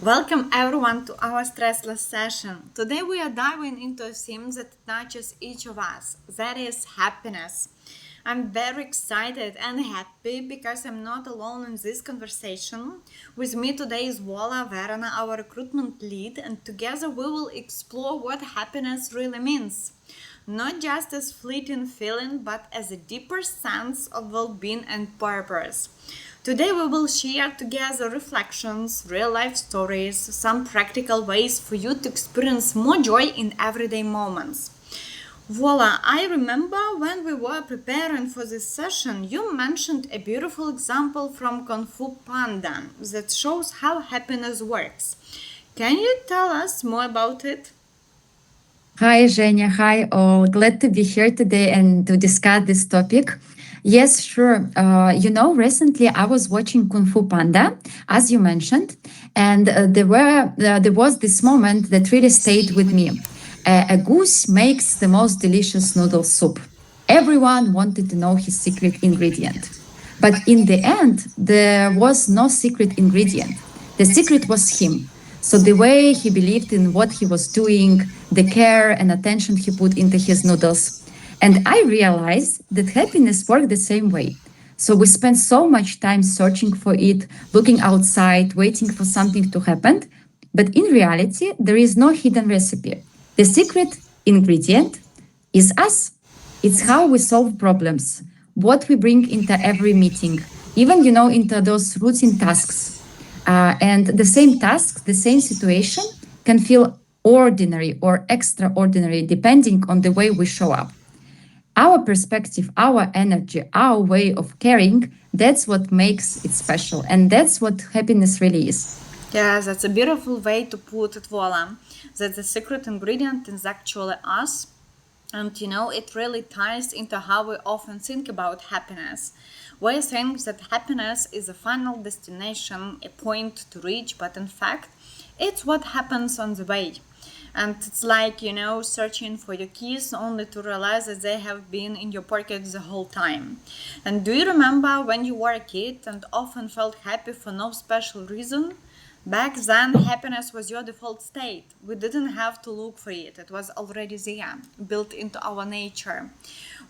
Welcome everyone to our stressless session. Today we are diving into a theme that touches each of us, that is happiness. I'm very excited and happy because I'm not alone in this conversation. With me today is Volha, Averyna, our recruitment lead, and together we will explore what happiness really means. Not just as fleeting feeling, but as a deeper sense of well-being and purpose. Today we will share together reflections, real-life stories, some practical ways for you to experience more joy in everyday moments. Voila, I remember when we were preparing for this session, you mentioned a beautiful example from Kung Fu Panda that shows how happiness works. Can you tell us more about it? Hi, Zhenya. Hi, all. Glad to be here today and to discuss this topic. Yes, sure. Recently I was watching Kung Fu Panda, as you mentioned, and there was this moment that really stayed with me. A goose makes the most delicious noodle soup. Everyone wanted to know his secret ingredient. But in the end, there was no secret ingredient. The secret was him. So the way he believed in what he was doing, the care and attention he put into his noodles. And I realized that happiness worked the same way. So we spend so much time searching for it, looking outside, waiting for something to happen. But in reality, there is no hidden recipe. The secret ingredient is us. It's how we solve problems, what we bring into every meeting, even, into those routine tasks. And the same task, the same situation can feel ordinary or extraordinary depending on the way we show up. Our perspective, our energy, our way of caring, that's what makes it special. And that's what happiness really is. Yes, that's a beautiful way to put it, Vola. That the secret ingredient is actually us. And it really ties into how we often think about happiness. We think that happiness is a final destination, a point to reach, but in fact, it's what happens on the way. And it's like, searching for your keys only to realize that they have been in your pocket the whole time. And do you remember when you were a kid and often felt happy for no special reason? Back then, happiness was your default state. We didn't have to look for it. It was already there, built into our nature.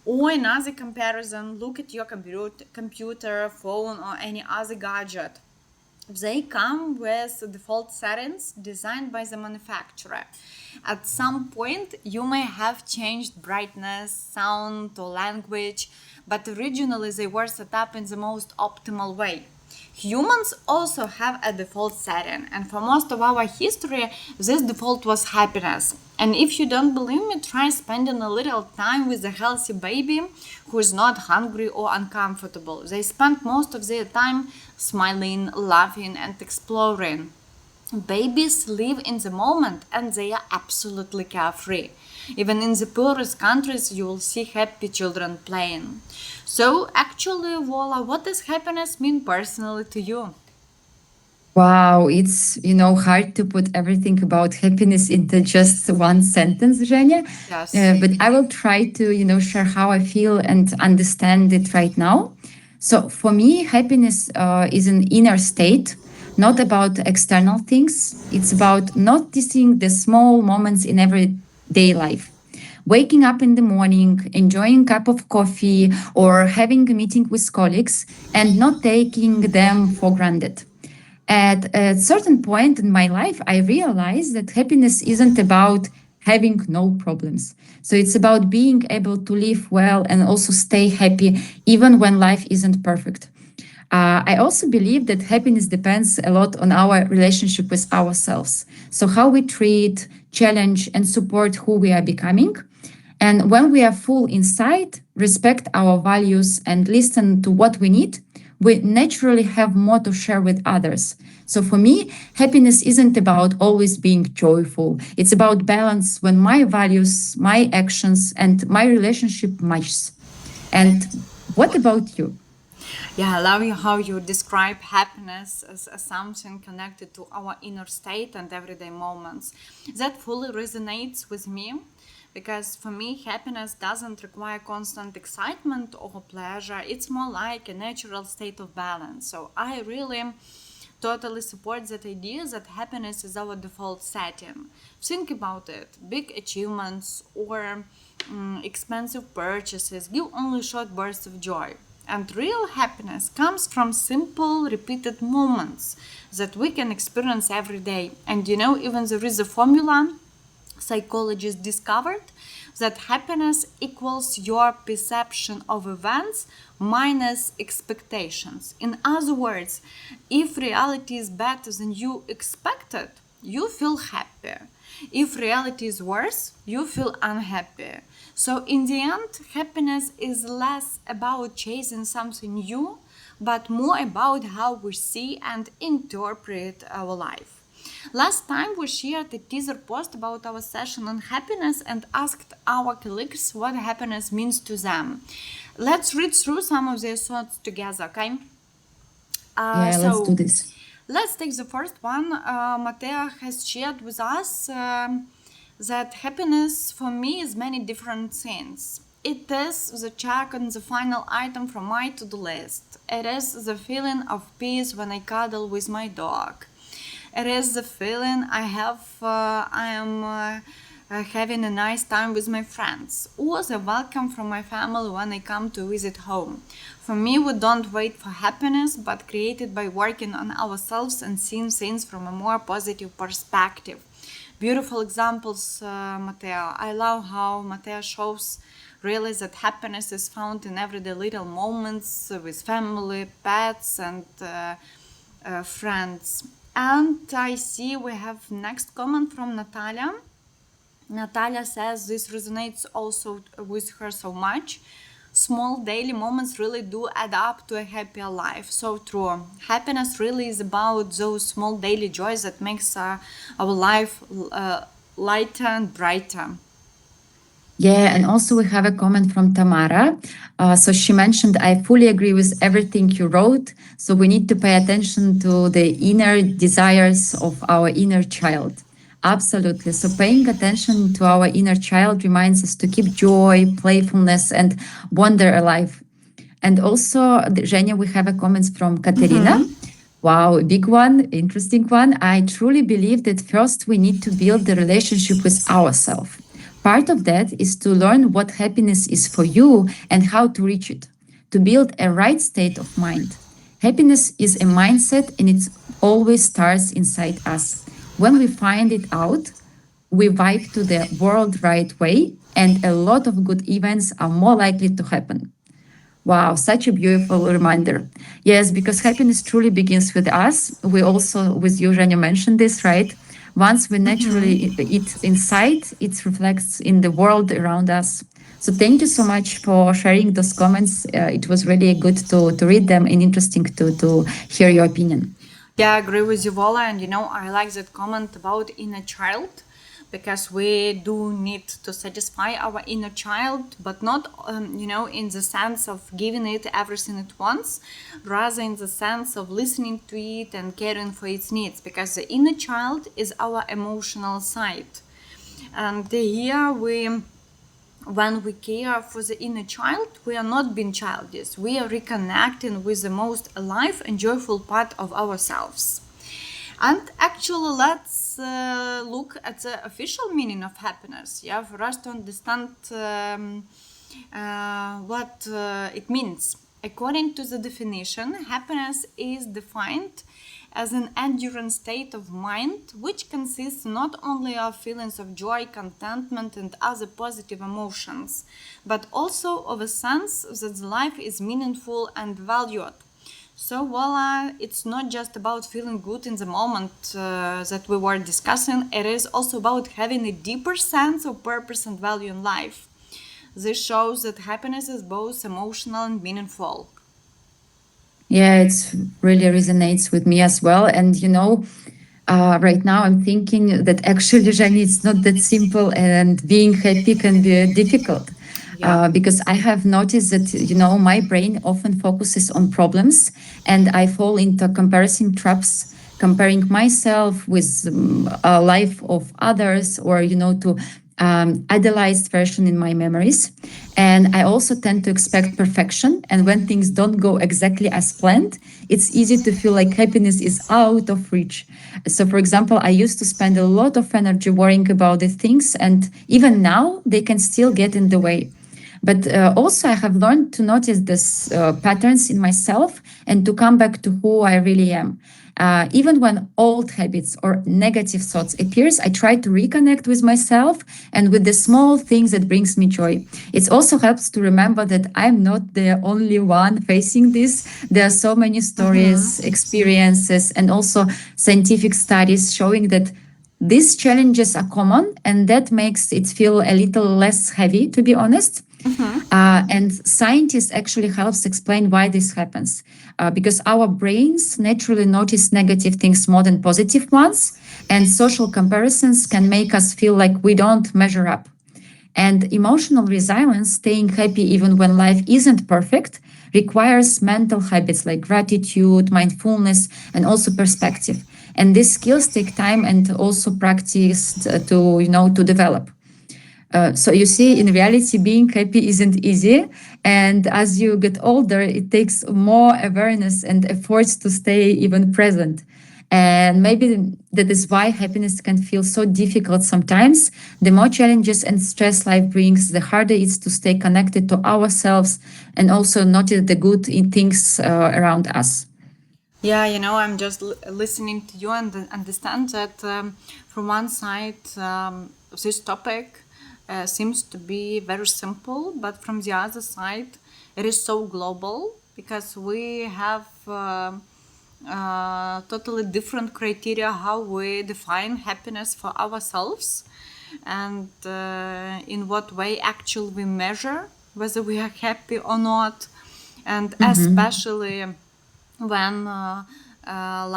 Or another comparison, look at your computer, phone, or any other gadget. They come with default settings designed by the manufacturer. At some point, you may have changed brightness, sound, or language, but originally they were set up in the most optimal way. Humans also have a default setting, and for most of our history, this default was happiness. And if you don't believe me, try spending a little time with a healthy baby who is not hungry or uncomfortable. They spend most of their time smiling, laughing, and exploring. Babies live in the moment and they are absolutely carefree. Even in the poorest countries, you will see happy children playing. So, actually, Vola, what does happiness mean personally to you? Wow, it's hard to put everything about happiness into just one sentence, Zhenya. Yes. But I will try to share how I feel and understand it right now. So for me, happiness is an inner state, not about external things. It's about noticing the small moments in everyday life. Waking up in the morning, enjoying a cup of coffee, or having a meeting with colleagues, and not taking them for granted. At a certain point in my life, I realized that happiness isn't about having no problems. So it's about being able to live well and also stay happy even when life isn't perfect. I also believe that happiness depends a lot on our relationship with ourselves. So, how we treat, challenge, and support who we are becoming. And when we are full inside, respect our values, and listen to what we need, we naturally have more to share with others. So for me, happiness isn't about always being joyful. It's about balance when my values, my actions, and my relationship matches. And what about you? Yeah, I love you how you describe happiness as something connected to our inner state and everyday moments. That fully resonates with me because for me, happiness doesn't require constant excitement or pleasure. It's more like a natural state of balance. So I really totally support that idea that happiness is our default setting. Think about it. Big achievements or expensive purchases give only short bursts of joy. And real happiness comes from simple, repeated moments that we can experience every day. And even there is a formula psychologists discovered that happiness equals your perception of events minus expectations. In other words, if reality is better than you expected, you feel happy. If reality is worse, you feel unhappy. So, in the end, happiness is less about chasing something new, but more about how we see and interpret our life. Last time we shared a teaser post about our session on happiness and asked our colleagues what happiness means to them. Let's read through some of their thoughts together, okay? Yeah, let's do So this. let's take the first one. Matea has shared with us that happiness for me is many different things. It is the check on the final item from my to-do list. It is the feeling of peace when I cuddle with my dog. It is the feeling I have. I am having a nice time with my friends, or the welcome from my family when I come to visit home. For me, we don't wait for happiness, but create it by working on ourselves and seeing things from a more positive perspective. Beautiful examples, Matea. I love how Matea shows really that happiness is found in everyday little moments with family, pets, and friends. And I see we have next comment from Natalia. Natalia says this resonates also with her so much. Small daily moments really do add up to a happier life. So true. Happiness really is about those small daily joys that makes our life lighter and brighter. Yeah, and also we have a comment from Tamara. So she mentioned, I fully agree with everything you wrote. So we need to pay attention to the inner desires of our inner child. Absolutely. So paying attention to our inner child reminds us to keep joy, playfulness, and wonder alive. And also, Zhenya, we have a comments from Katerina. Wow, big one, interesting one. I truly believe that first we need to build the relationship with ourselves. Part of that is to learn what happiness is for you and how to reach it, to build a right state of mind. Happiness is a mindset and it always starts inside us. When we find it out, we vibe to the world right way, and a lot of good events are more likely to happen. Wow, such a beautiful reminder. Yes, because happiness truly begins with us. We also, with you, Zhenya, mentioned this, right? Once we naturally it inside, it reflects in the world around us. So thank you so much for sharing those comments. It was really good to read them and interesting to hear your opinion. Yeah, I agree with you, Vola. And I like that comment about inner child because we do need to satisfy our inner child, but not, in the sense of giving it everything at once, rather in the sense of listening to it and caring for its needs, because the inner child is our emotional side. And here when we care for the inner child, we are not being childish. We are reconnecting with the most alive and joyful part of ourselves. And actually, let's look at the official meaning of happiness, yeah, for us to understand what it means. According to the definition, happiness is defined as an enduring state of mind which consists not only of feelings of joy, contentment, and other positive emotions, but also of a sense that life is meaningful and valued. So, voila, it's not just about feeling good in the moment that we were discussing, it is also about having a deeper sense of purpose and value in life. This shows that happiness is both emotional and meaningful. Yeah, it's really resonates with me as well. And right now I'm thinking that actually, Jenny, it's not that simple, and being happy can be difficult. Yeah. Because I have noticed that my brain often focuses on problems, and I fall into comparison traps, comparing myself with a life of others, or to idealized version in my memories. And I also tend to expect perfection. And when things don't go exactly as planned, it's easy to feel like happiness is out of reach. So, for example, I used to spend a lot of energy worrying about the things, and even now they can still get in the way. But also, I have learned to notice these patterns in myself and to come back to who I really am. Even when old habits or negative thoughts appears, I try to reconnect with myself and with the small things that brings me joy. It also helps to remember that I'm not the only one facing this. There are so many stories, experiences, and also scientific studies showing that these challenges are common, and that makes it feel a little less heavy, to be honest. And scientists actually helps explain why this happens, because our brains naturally notice negative things more than positive ones, and social comparisons can make us feel like we don't measure up. And emotional resilience, staying happy even when life isn't perfect, requires mental habits like gratitude, mindfulness, and also perspective. And these skills take time and also practice to develop. So you see, in reality, being happy isn't easy, and as you get older, it takes more awareness and efforts to stay even present. And maybe that is why happiness can feel so difficult sometimes. The more challenges and stress life brings, the harder it is to stay connected to ourselves and also notice the good in things around us. Yeah, I'm just listening to you and understand that from one side, this topic seems to be very simple, but from the other side, it is so global because we have totally different criteria how we define happiness for ourselves, and in what way actually we measure whether we are happy or not, and Mhm. especially when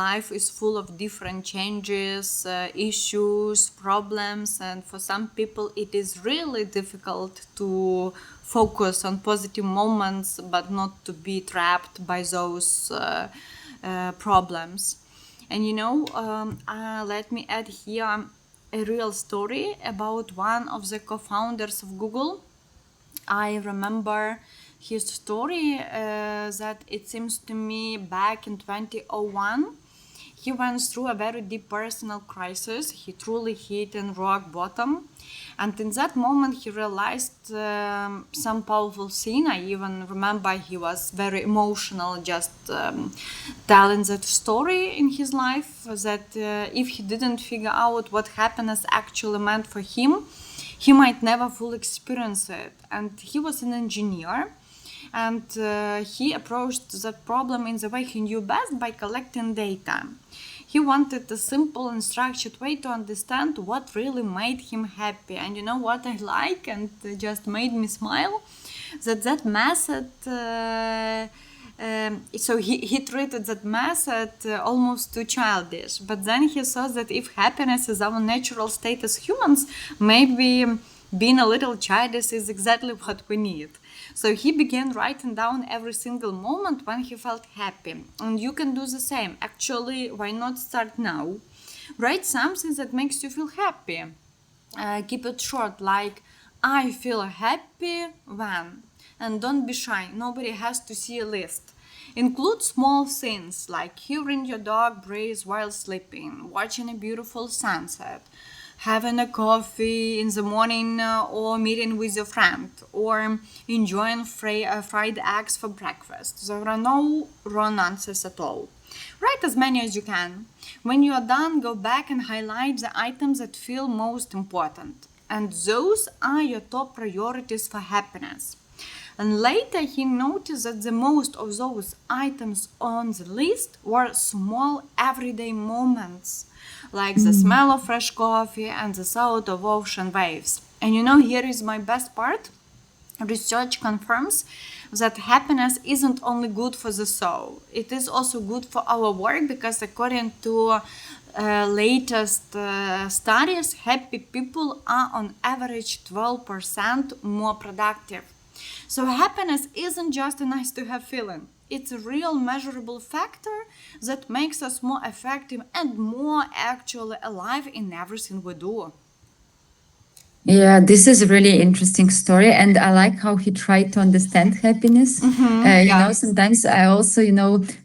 life is full of different changes, issues, problems, and for some people it is really difficult to focus on positive moments but not to be trapped by those problems. And let me add here a real story about one of the co-founders of Google. I remember his story that it seems to me back in 2001. He went through a very deep personal crisis. He truly hit in rock bottom. And in that moment, he realized some powerful scene. I even remember he was very emotional just telling that story in his life, that if he didn't figure out what happiness actually meant for him, he might never fully experience it. And he was an engineer, and he approached that problem in the way he knew best, by collecting data. He wanted a simple and structured way to understand what really made him happy. And you know what I like and just made me smile? That method. So he treated that method almost too childish. But then he saw that if happiness is our natural state as humans, maybe being a little childish is exactly what we need. So he began writing down every single moment when he felt happy. And you can do the same. Actually, why not start now? Write something that makes you feel happy. Keep it short, like I feel happy when. And don't be shy, nobody has to see a list. Include small things like hearing your dog breathe while sleeping, watching a beautiful sunset, having a coffee in the morning, or meeting with your friend, or enjoying fried eggs for breakfast. There are no wrong answers at all. Write as many as you can. When you are done, go back and highlight the items that feel most important. And those are your top priorities for happiness. And later he noticed that the most of those items on the list were small everyday moments, like the Mm. smell of fresh coffee and the sound of ocean waves. And here is my best part. Research confirms that happiness isn't only good for the soul, it is also good for our work, because according to latest studies, happy people are on average 12% more productive. So happiness isn't just a nice to have feeling. It's a real measurable factor that makes us more effective and more actually alive in everything we do. Yeah, this is a really interesting story, and I like how he tried to understand happiness. Yeah. Sometimes I also,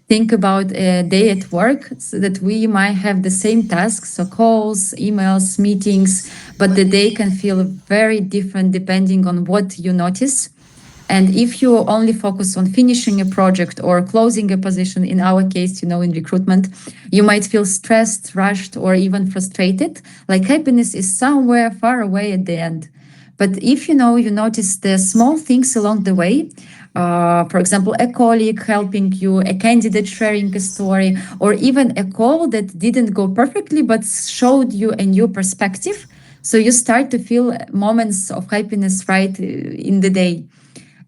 think about a day at work, so that we might have the same tasks, so calls, emails, meetings, but the day can feel very different depending on what you notice. And if you only focus on finishing a project or closing a position, in our case, in recruitment, you might feel stressed, rushed, or even frustrated. Like happiness is somewhere far away at the end. But if you notice the small things along the way, for example, a colleague helping you, a candidate sharing a story, or even a call that didn't go perfectly but showed you a new perspective. So you start to feel moments of happiness right in the day.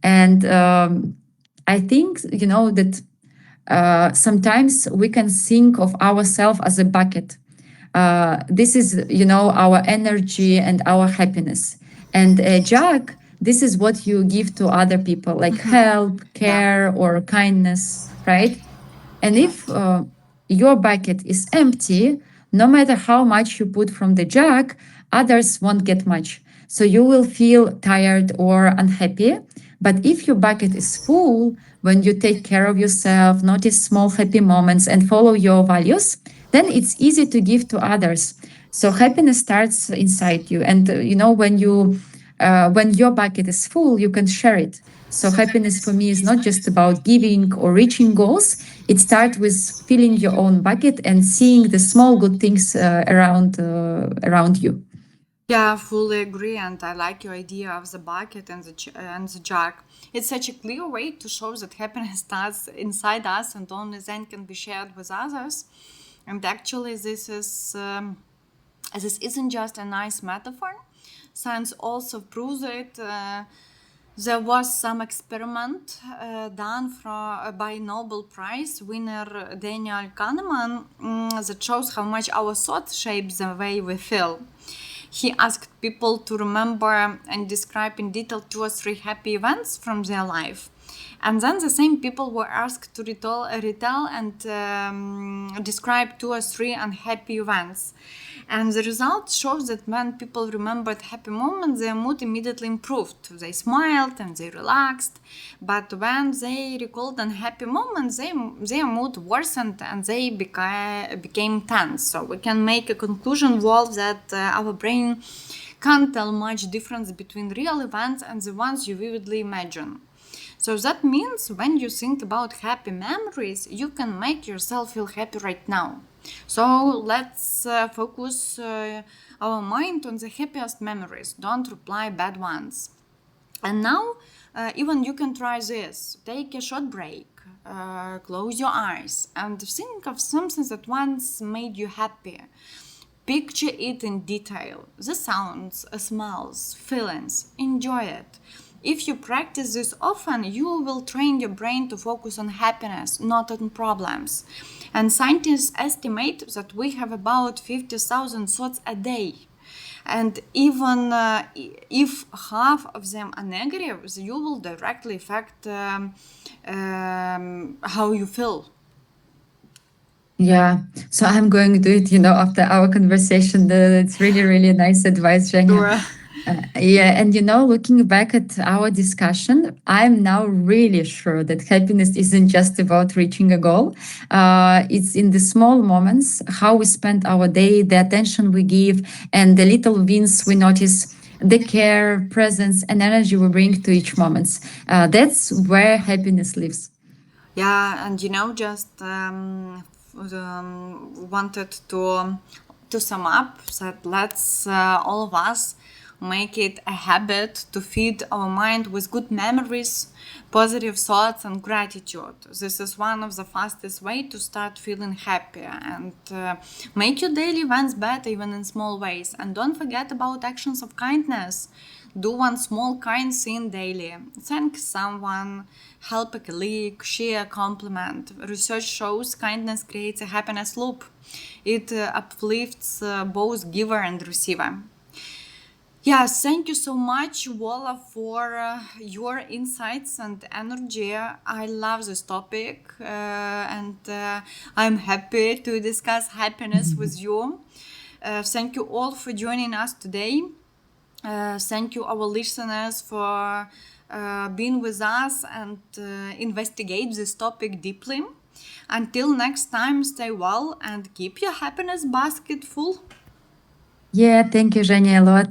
And I think, that sometimes we can think of ourselves as a bucket. This is, our energy and our happiness. And Jack, this is what you give to other people, like help, Yeah. care, or kindness, right? And Yeah. if your bucket is empty, no matter how much you put from the jug, others won't get much. So you will feel tired or unhappy. But if your bucket is full, when you take care of yourself, notice small happy moments, and follow your values, then it's easy to give to others. So happiness starts inside you. And when your bucket is full, you can share it. So happiness for me is not just about giving or reaching goals. It starts with filling your own bucket and seeing the small good things around you. Yeah, fully agree, and I like your idea of the bucket and the jug. It's such a clear way to show that happiness starts inside us and only then can be shared with others. And actually, this isn't just a nice metaphor. Science also proves it. There was some experiment done by Nobel Prize winner Daniel Kahneman that shows how much our thoughts shape the way we feel. He asked people to remember and describe in detail 2 or 3 happy events from their life. And then the same people were asked to retell and describe 2 or 3 unhappy events. And the results shows that when people remembered happy moments, their mood immediately improved. They smiled and they relaxed. But when they recalled unhappy moments, their mood worsened and they became tense. So we can make a conclusion, Wolf, that our brain can't tell much difference between real events and the ones you vividly imagine. So that means when you think about happy memories, you can make yourself feel happy right now. So let's focus our mind on the happiest memories. Don't reply bad ones. And now, even you can try this. Take a short break, close your eyes, and think of something that once made you happy. Picture it in detail, the sounds, smells, feelings, enjoy it. If you practice this often, you will train your brain to focus on happiness, not on problems. And scientists estimate that we have about 50,000 thoughts a day. And even if half of them are negative, you will directly affect how you feel. Yeah. So I'm going to do it, after our conversation. It's really, really nice advice, Zhenya. Sure. Yeah. And, looking back at our discussion, I'm now really sure that happiness isn't just about reaching a goal. It's in the small moments, how we spend our day, the attention we give, and the little wins we notice, the care, presence, and energy we bring to each moment. That's where happiness lives. Yeah, and just wanted to sum up that let's all of us make it a habit to feed our mind with good memories, positive thoughts, and gratitude. This is one of the fastest way to start feeling happier and make your daily events better, even in small ways. And don't forget about actions of kindness. Do one small kind thing daily. Thank someone, help a colleague, share a compliment. Research shows kindness creates a happiness loop. It uplifts both giver and receiver. Yes, thank you so much, Walla, for your insights and energy. I love this topic and I'm happy to discuss happiness with you. Thank you all for joining us today. Thank you, our listeners, for being with us and investigate this topic deeply. Until next time, stay well and keep your happiness basket full. Yeah, thank you, Zhenya, a lot.